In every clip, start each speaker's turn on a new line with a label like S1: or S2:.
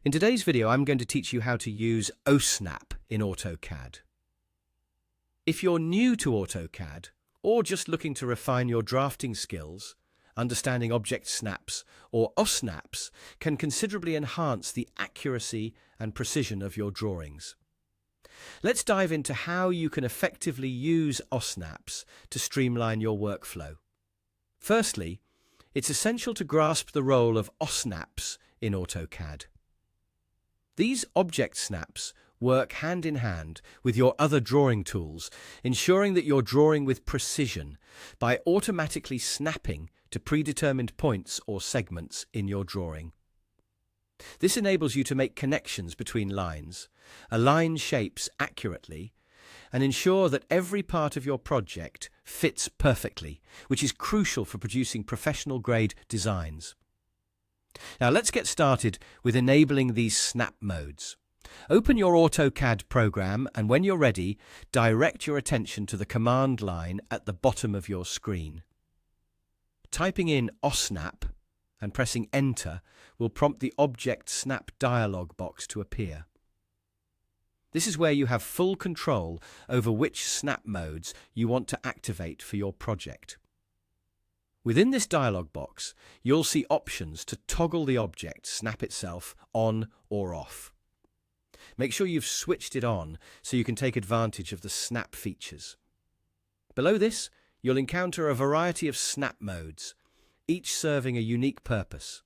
S1: In today's video, I'm going to teach you how to use OSNAP in AutoCAD. If you're new to AutoCAD, or just looking to refine your drafting skills, understanding object snaps or OSNAPs can considerably enhance the accuracy and precision of your drawings. Let's dive into how you can effectively use OSNAPs to streamline your workflow. Firstly, it's essential to grasp the role of OSNAPs in AutoCAD. These object snaps work hand in hand with your other drawing tools, ensuring that you're drawing with precision by automatically snapping to predetermined points or segments in your drawing. This enables you to make connections between lines, align shapes accurately, and ensure that every part of your project fits perfectly, which is crucial for producing professional-grade designs. Now let's get started with enabling these snap modes. Open your AutoCAD program and when you're ready, direct your attention to the command line at the bottom of your screen. Typing in OSNAP and pressing Enter will prompt the Object Snap dialog box to appear. This is where you have full control over which snap modes you want to activate for your project. Within this dialog box, you'll see options to toggle the object snap itself on or off. Make sure you've switched it on so you can take advantage of the snap features. Below this, you'll encounter a variety of snap modes, each serving a unique purpose.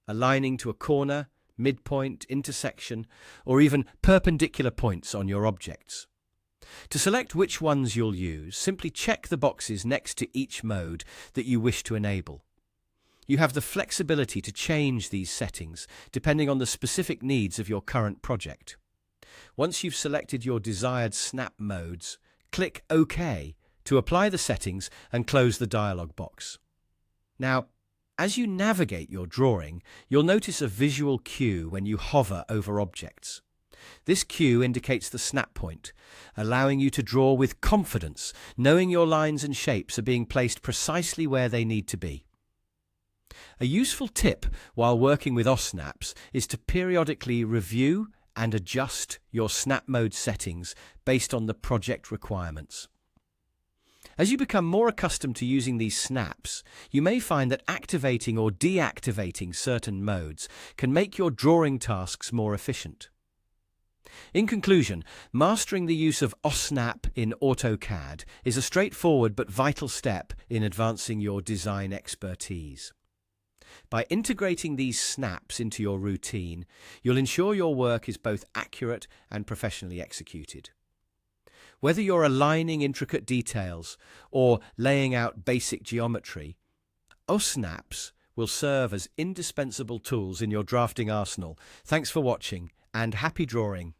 S1: Aligning to a corner, midpoint, intersection, or even perpendicular points on your objects. To select which ones you'll use, simply check the boxes next to each mode that you wish to enable. You have the flexibility to change these settings depending on the specific needs of your current project. Once you've selected your desired snap modes, click OK to apply the settings and close the dialog box. Now, as you navigate your drawing, you'll notice a visual cue when you hover over objects. This cue indicates the snap point, allowing you to draw with confidence, knowing your lines and shapes are being placed precisely where they need to be. A useful tip while working with OSNAPs is to periodically review and adjust your snap mode settings based on the project requirements. As you become more accustomed to using these snaps, you may find that activating or deactivating certain modes can make your drawing tasks more efficient. In conclusion, mastering the use of OSNAP in AutoCAD is a straightforward but vital step in advancing your design expertise. By integrating these snaps into your routine, you'll ensure your work is both accurate and professionally executed. Whether you're aligning intricate details or laying out basic geometry, OSNAPs will serve as indispensable tools in your drafting arsenal. Thanks for watching and happy drawing!